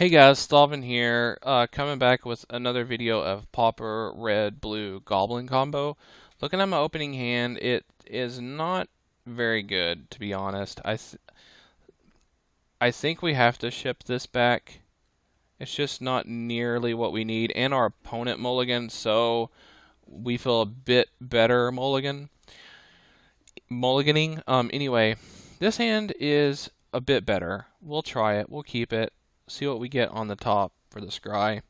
Hey guys, Stalvin here, coming back with another video of Pauper Red Blue Goblin combo. Looking at my opening hand, it is not very good, to be honest. I think we have to ship this back. It's just not nearly what we need, and our opponent mulligan, so we feel a bit better mulliganing. Anyway, this hand is a bit better. We'll try it. We'll keep it. See what we get on the top for the scry.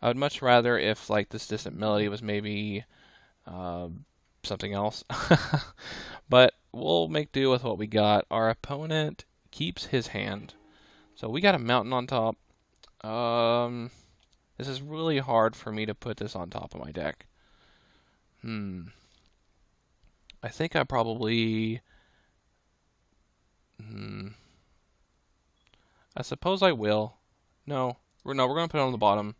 I would much rather if like this distant melody was maybe uh, something else. But we'll make do with what we got. Our opponent keeps his hand. So we got a mountain on top. This is really hard for me to put this on top of my deck. I think I probably... I suppose I will. No, we're going to put it on the bottom.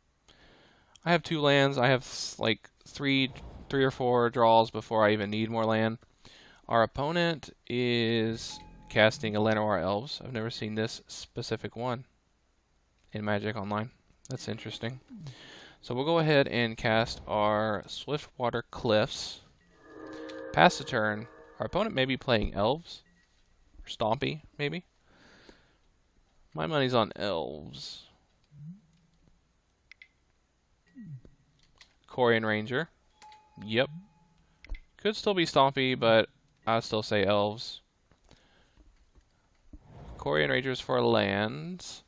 I have 2 lands. I have like three or 4 draws before I even need more land. Our opponent is casting a Llanowar Elves. I've never seen this specific one in Magic Online. That's interesting. So we'll go ahead and cast our Swiftwater Cliffs. Pass the turn. Our opponent may be playing Elves. Or Stompy, maybe. My money's on Elves. Corian Ranger. Yep. Could still be Stompy, but I'd still say Elves. Corian Rangers for lands.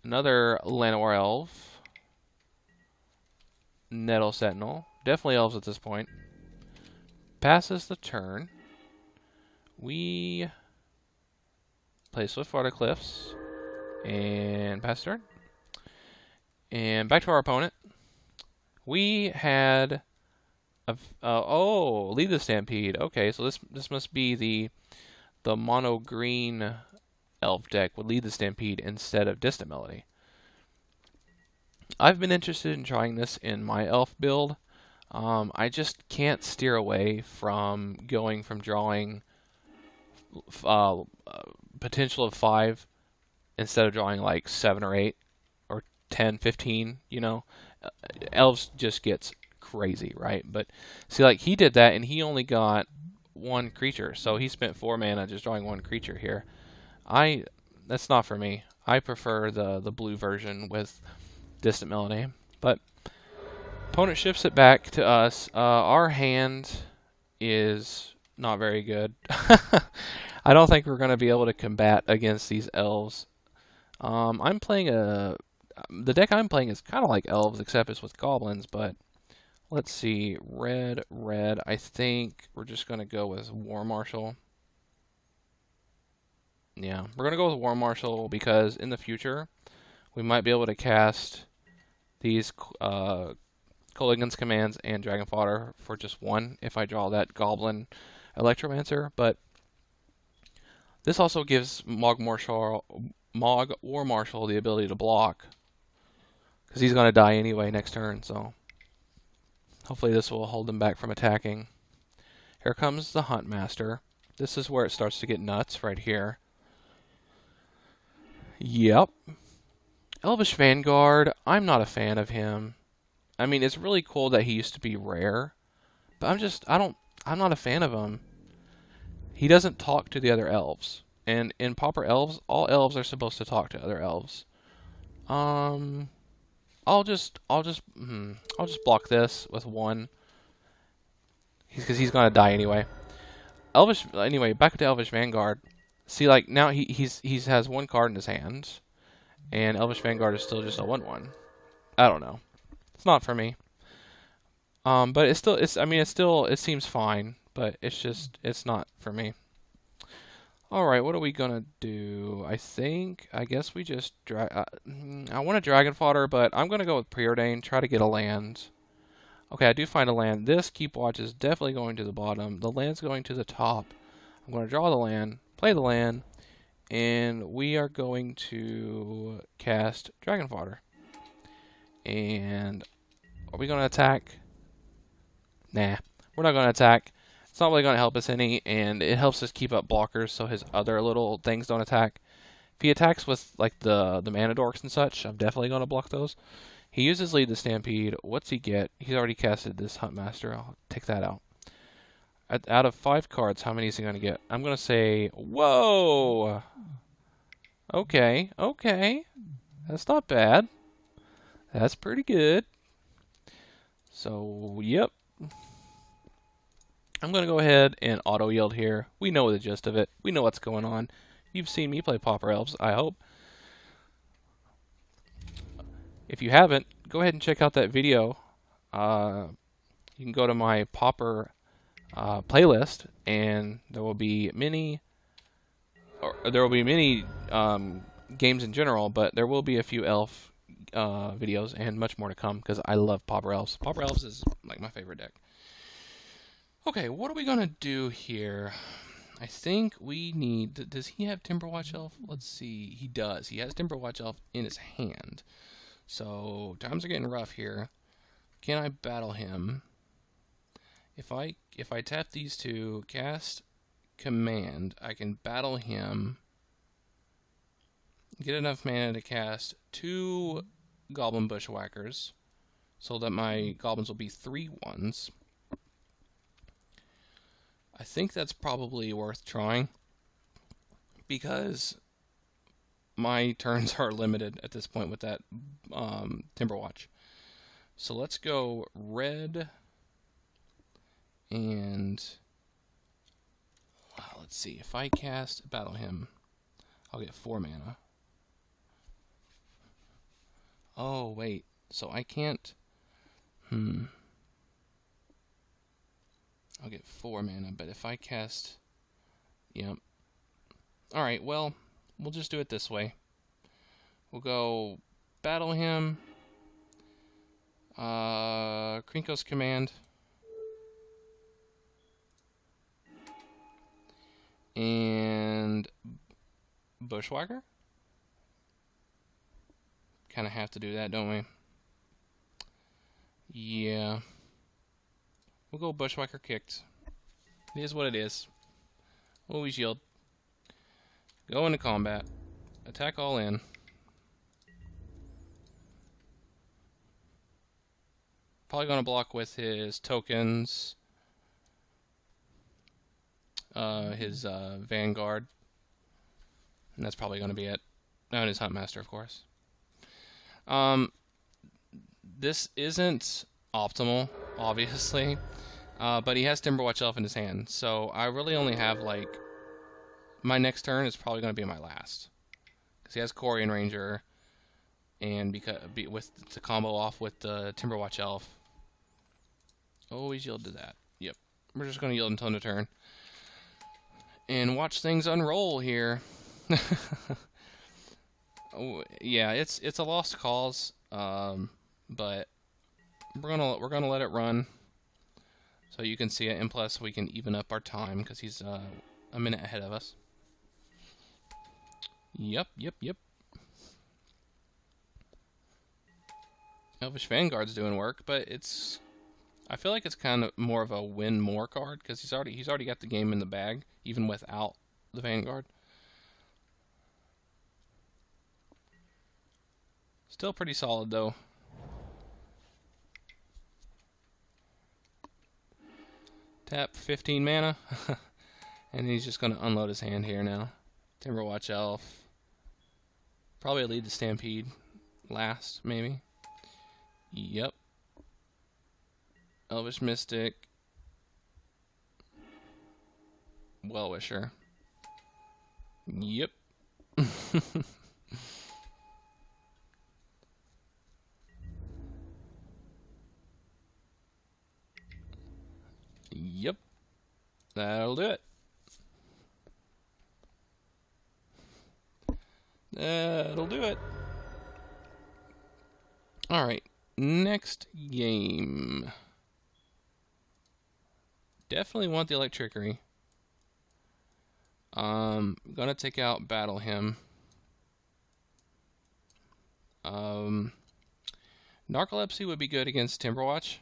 Another Llanowar Elf. Nettle Sentinel. Definitely Elves at this point. Passes the turn. We play Swiftwater Cliffs. And pass turn. And back to our opponent. We had lead the Stampede. Okay, so this must be the mono green elf deck would lead the Stampede instead of Distant Melody. I've been interested in trying this in my elf build. I just can't steer away from going from drawing potential of 5 instead of drawing like 7 or 8 or 10, 15, you know. Elves just gets crazy, right? But see, like he did that and he only got 1 creature, so he spent 4 mana just drawing 1 creature here. That's not for me. I prefer the blue version with Distant Melody. But opponent shifts it back to us. Our hand is not very good. I don't think we're going to be able to combat against these elves. I'm playing the deck I'm playing is kind of like Elves, except it's with Goblins, but let's see. Red. I think we're just going to go with War Marshal. Yeah, we're going to go with War Marshal because in the future, we might be able to cast these Kolaghan's Commands and Dragon Fodder for just 1 if I draw that Goblin Electromancer, but this also gives Mog War Marshal the ability to block, because he's going to die anyway next turn, so hopefully this will hold him back from attacking. Here comes the Huntmaster. This is where it starts to get nuts, right here. Yep. Elvish Vanguard, I'm not a fan of him. I mean, it's really cool that he used to be rare, but I'm not a fan of him. He doesn't talk to the other elves. And in Pauper Elves, all elves are supposed to talk to other elves. I'll just block this with 1, because he's gonna die anyway. Anyway, back to Elvish Vanguard. See, like now he has 1 card in his hand, and Elvish Vanguard is still just a 1/1. I don't know. It's not for me. But it seems fine, but it's not for me. Alright, what are we gonna do? I guess we just I want a Dragon Fodder, but I'm gonna go with Preordain, try to get a land. Okay, I do find a land. This Keep Watch is definitely going to the bottom. The land's going to the top. I'm gonna draw the land, play the land, and we are going to cast Dragon Fodder. And are we gonna attack? Nah, we're not gonna attack. It's not really going to help us any, and it helps us keep up blockers so his other little things don't attack. If he attacks with like the mana dorks and such, I'm definitely gonna block those. He uses Lead the Stampede. What's he get? He's already casted this Huntmaster. I'll take that out. Out of 5 cards, how many is he gonna get? I'm gonna say, whoa. Okay, okay. That's not bad. That's pretty good. So, yep. I'm going to go ahead and auto yield here. We know the gist of it. We know what's going on. You've seen me play Pauper Elves, I hope. If you haven't, go ahead and check out that video. You can go to my Pauper playlist, and there will be many games in general, but there will be a few elf videos and much more to come because I love Pauper Elves. Pauper Elves is like my favorite deck. Okay, what are we gonna do here? I think we need. Does he have Timberwatch Elf? Let's see. He does. He has Timberwatch Elf in his hand. So times are getting rough here. Can I battle him? If I tap these two, cast command, I can battle him. Get enough mana to cast 2 Goblin Bushwhackers, so that my goblins will be 3/1s. I think that's probably worth trying because my turns are limited at this point with that Timberwatch. So let's go red and let's see. If I cast battle him, I'll get 4 mana. Oh wait, so I can't. I'll get 4 mana, but if I cast... Yep. Alright, well, we'll just do it this way. We'll go battle him. Krinko's command. And Bushwhacker? Kind of have to do that, don't we? Yeah. We'll go Bushwhacker kicked. It is what it is. Always yield. Go into combat. Attack all in. Probably going to block with his tokens. His Vanguard. And that's probably going to be it. Oh, and his Huntmaster, of course. This isn't optimal, obviously. But he has Timberwatch Elf in his hand, so I really only have, like, my next turn is probably going to be my last. Because he has Corian Ranger, and to combo off with the Timberwatch Elf. Always yield to that. Yep. We're just going to yield until end of turn. And watch things unroll here. Oh, yeah, it's a lost cause, but we're gonna let it run. So you can see it, and plus we can even up our time because he's a minute ahead of us. Yep. Elvish Vanguard's doing work, but I feel like it's kind of more of a win more card because he's already got the game in the bag, even without the Vanguard. Still pretty solid though. Tap 15 mana. And he's just going to unload his hand here now. Timberwatch Elf. Probably Lead the Stampede last, maybe. Yep. Elvish Mystic. Well-Wisher. Yep. Yep. That'll do it. That'll do it. Alright. Next game. Definitely want the Electrickery. Gonna take out Battle Him. Narcolepsy would be good against Timberwatch.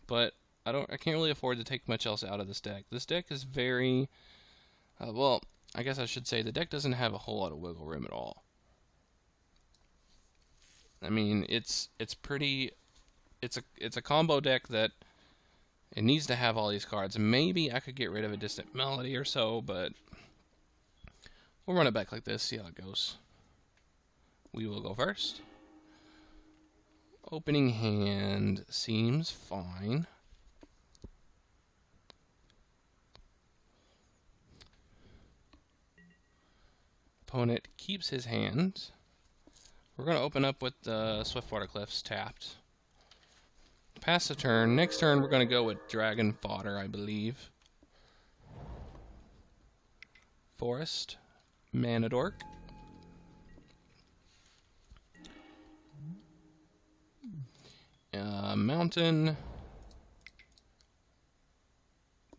But I can't really afford to take much else out of this deck. This deck is very well, I guess I should say the deck doesn't have a whole lot of wiggle room at all. I mean, it's pretty. It's a combo deck that it needs to have all these cards. Maybe I could get rid of a Distant Melody or so, but we'll run it back like this, see how it goes. We will go first. Opening hand seems fine. Opponent keeps his hand. We're going to open up with the Swiftwater Cliffs tapped. Pass the turn. Next turn, we're going to go with Dragon Fodder, I believe. Forest. Mana Dork. Mountain.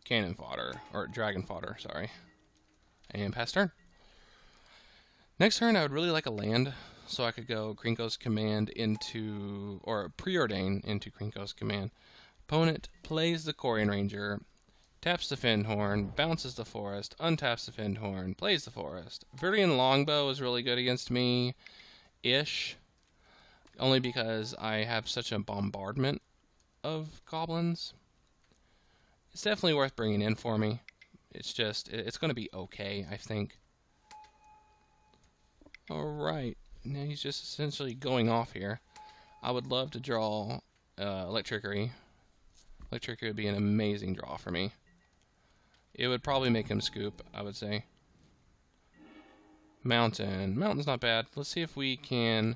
Cannon Fodder. Or Dragon Fodder, sorry. And pass turn. Next turn, I would really like a land, so I could go Krinko's Command into, or Preordain into Krinko's Command. Opponent plays the Corian Ranger, taps the Fyndhorn, bounces the Forest, untaps the Fyndhorn, plays the Forest. Viridian Longbow is really good against me-ish, only because I have such a bombardment of goblins. It's definitely worth bringing in for me. It's just, it's going to be okay, I think. Alright, now he's just essentially going off here. I would love to draw Electrickery. Electrickery would be an amazing draw for me. It would probably make him scoop, I would say. Mountain. Mountain's not bad. Let's see if we can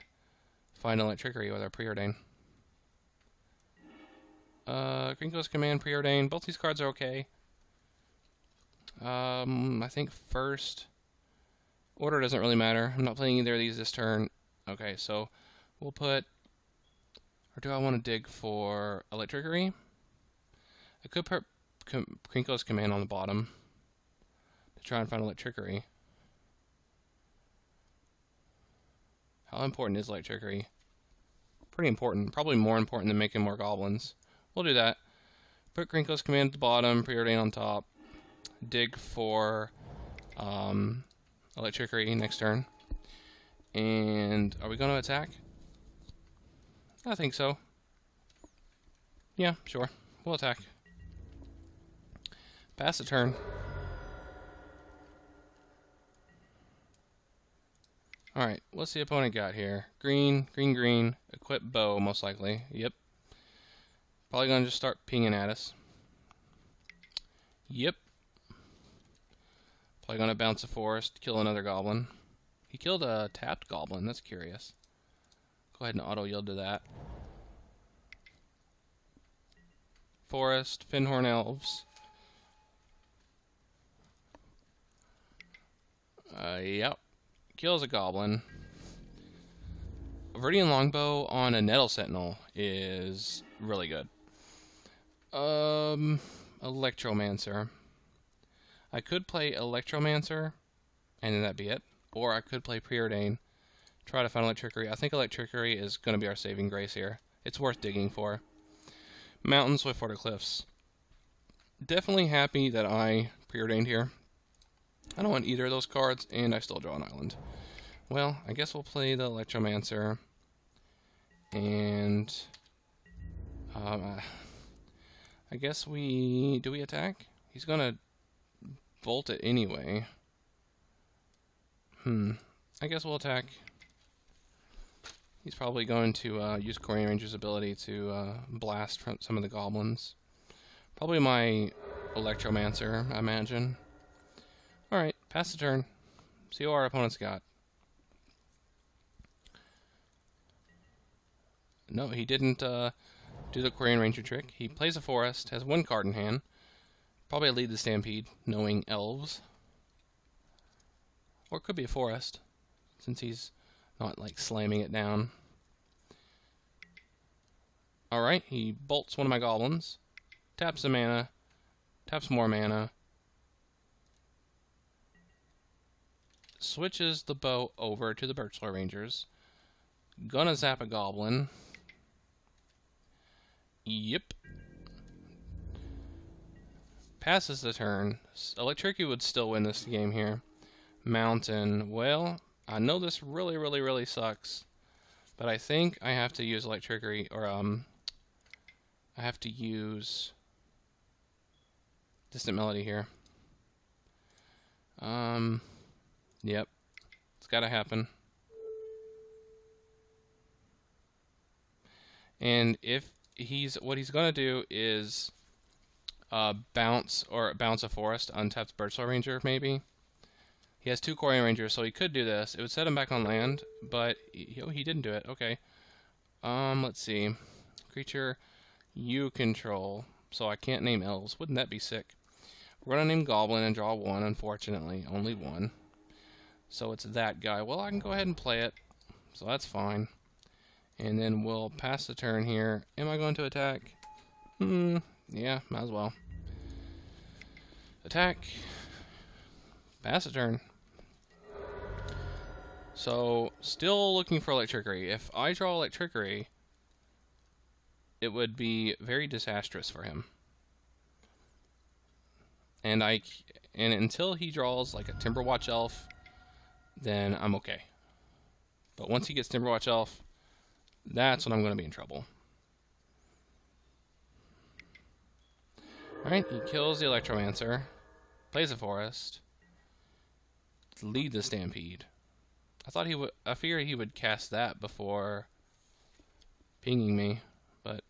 find Electrickery with our Preordain. Krinko's Command, Preordain. Both these cards are okay. I think first... Order doesn't really matter. I'm not playing either of these this turn. Okay, so we'll put... Or do I want to dig for Electrickery? I could put Krinko's Command on the bottom to try and find Electrickery. How important is Electrickery? Pretty important. Probably more important than making more goblins. We'll do that. Put Krinko's Command at the bottom, Preordain on top. Dig for... Electrickery next turn. And are we going to attack? I think so. Yeah, sure. We'll attack. Pass the turn. Alright, what's the opponent got here? Green, green, green. Equip bow, most likely. Yep. Probably going to just start pinging at us. Yep. Probably going to bounce a forest, kill another goblin. He killed a tapped goblin. That's curious. Go ahead and auto-yield to that. Forest, Fyndhorn Elves. Yep. Kills a goblin. Viridian Longbow on a Nettle Sentinel is really good. Electromancer. I could play Electromancer, and then that'd be it. Or I could play Preordain, try to find Electrickery. I think Electrickery is going to be our saving grace here. It's worth digging for. Mountain, Swiftwater Cliffs. Definitely happy that I Preordained here. I don't want either of those cards, and I still draw an island. Well, I guess we'll play the Electromancer. And... I guess we... Do we attack? He's going to bolt it anyway. I guess we'll attack. He's probably going to use Corian Ranger's ability to blast from some of the goblins. Probably my Electromancer, I imagine. Alright, pass the turn. See what our opponent's got. No, he didn't do the Corian Ranger trick. He plays a forest, has one card in hand. Probably lead the Stampede, knowing Elves. Or it could be a forest, since he's not, like, slamming it down. Alright, he bolts one of my goblins. Taps the mana. Taps more mana. Switches the bow over to the Birchlar Rangers. Gonna zap a goblin. Yep. Passes the turn. Electricity would still win this game here. Mountain. Well, I know this really sucks, but I think I have to use Electrickery, or I have to use Distant Melody here. Yep, it's gotta happen. And if what he's gonna do is bounce a forest, untapped Birdsong Ranger maybe. He has 2 Corian Rangers, so he could do this. It would set him back on land, but he didn't do it. Okay. Let's see. Creature you control. So I can't name elves. Wouldn't that be sick? We're gonna name Goblin and draw 1, unfortunately. Only 1. So it's that guy. Well, I can go ahead and play it. So that's fine. And then we'll pass the turn here. Am I going to attack? Yeah, might as well. Attack. Pass the turn. So, still looking for Electrickery. If I draw Electrickery, it would be very disastrous for him. And until he draws like a Timberwatch Elf, then I'm okay. But once he gets Timberwatch Elf, that's when I'm going to be in trouble. Alright, he kills the Electromancer, plays a forest, lead the Stampede. I figured he would cast that before pinging me, but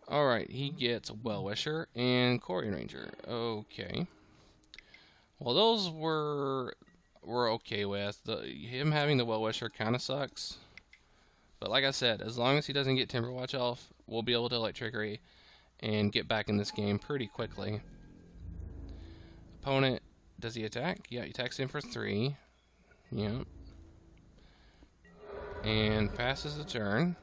alright, he gets Well-Wisher and Corian Ranger. Okay. Well, those we're okay with. Him having the Well-Wisher kind of sucks. But like I said, as long as he doesn't get Timberwatch Elf, we'll be able to Electrickery and get back in this game pretty quickly. Opponent, does he attack? Yeah, he attacks in for 3. Yep. And passes the turn.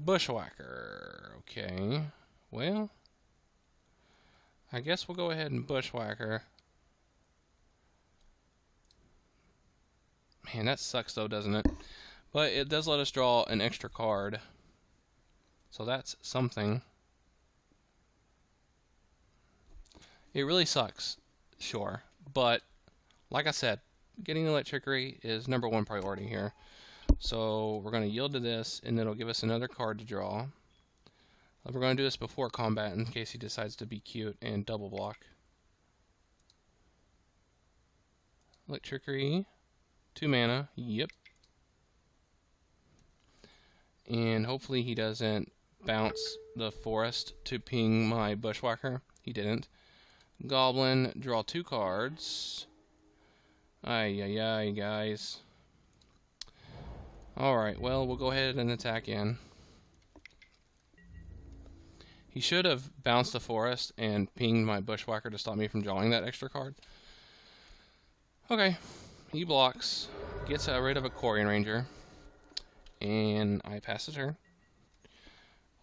Bushwhacker. Okay. Well, I guess we'll go ahead and Bushwhacker. Man, that sucks though, doesn't it? But it does let us draw an extra card. So that's something. It really sucks, sure. But, like I said, getting Electrickery is #1 priority here. So we're going to yield to this, and it'll give us another card to draw. We're going to do this before combat in case he decides to be cute and double block. Electrickery, 2 mana, yep. And hopefully he doesn't bounce the forest to ping my Bushwhacker. He didn't. Goblin, draw 2 cards. Ay, guys. Alright, well, we'll go ahead and attack in. He should have bounced the forest and pinged my Bushwhacker to stop me from drawing that extra card. Okay, he blocks, gets rid of a Corian Ranger, and I pass the turn.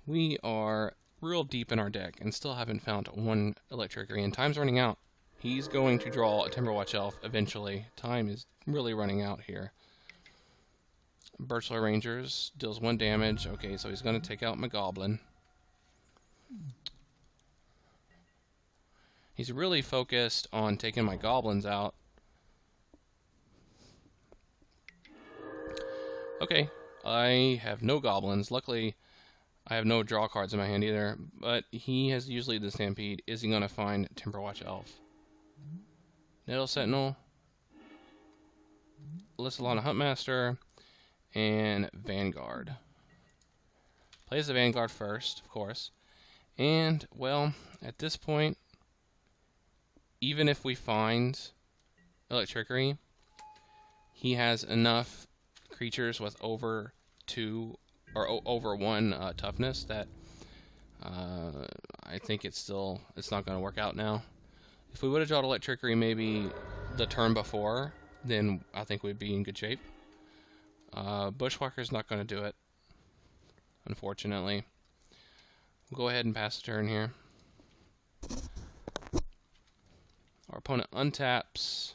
We are real deep in our deck and still haven't found 1 Electrickery, and time's running out. He's going to draw a Timberwatch Elf eventually. Time is really running out here. Birdsong Rangers deals 1 damage. Okay, so he's going to take out my Goblin. He's really focused on taking my Goblins out. Okay, I have no Goblins. Luckily, I have no draw cards in my hand either, but he has usually the Stampede. Is he going to find Timberwatch Elf? Nettle Sentinel, Lissalana Huntmaster, and Vanguard. Plays the Vanguard first, of course. And, well, at this point, even if we find Electrickery, he has enough creatures with over 2 or over 1 toughness that I think it's not going to work out now. If we would have drawn Electrickery maybe the turn before, then I think we'd be in good shape. Bushwhacker's not going to do it, unfortunately. We'll go ahead and pass the turn here. Our opponent untaps.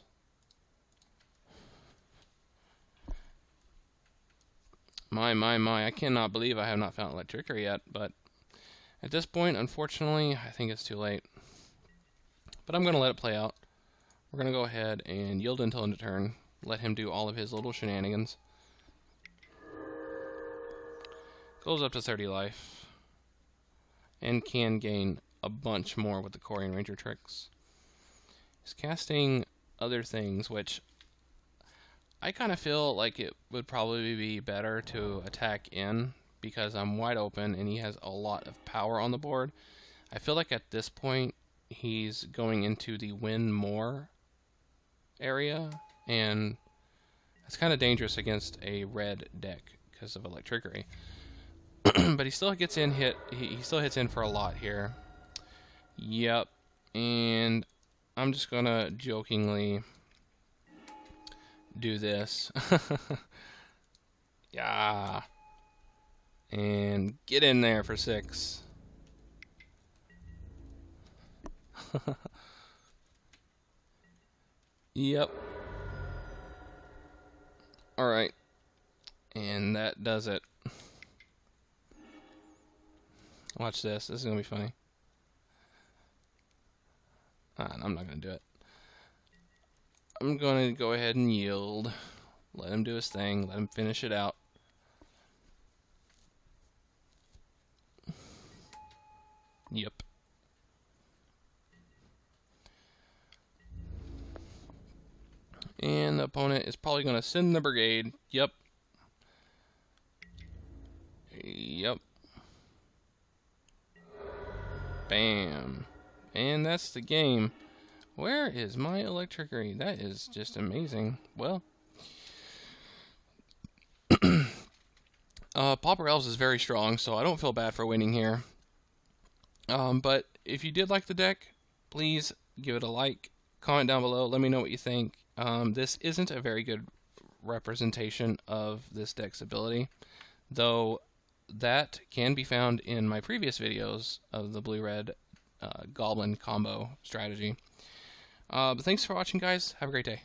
My, I cannot believe I have not found Electrickery yet, but at this point, unfortunately, I think it's too late. But I'm going to let it play out. We're going to go ahead and yield until end of turn. Let him do all of his little shenanigans. Goes up to 30 life. And can gain a bunch more with the Corian Ranger tricks. He's casting other things, which I kind of feel like it would probably be better to attack in, because I'm wide open and he has a lot of power on the board. I feel like at this point he's going into the win more area, and it's kind of dangerous against a red deck because of Electrickery. But he still gets in hit. He still hits in for a lot here. Yep. And I'm just gonna jokingly do this. Yeah. And get in there for 6. Yep. Alright. And that does it. Watch this. This is going to be funny. I'm not going to do it. I'm going to go ahead and yield. Let him do his thing. Let him finish it out. Yep. And the opponent is probably going to send the brigade. Yep. Yep. Bam. And that's the game. Where is my Electrickery? That is just amazing. Well, Pauper Elves is very strong, so I don't feel bad for winning here. But if you did like the deck, please give it a like. Comment down below. Let me know what you think. This isn't a very good representation of this deck's ability, though that can be found in my previous videos of the blue-red Goblin combo strategy. But thanks for watching, guys. Have a great day.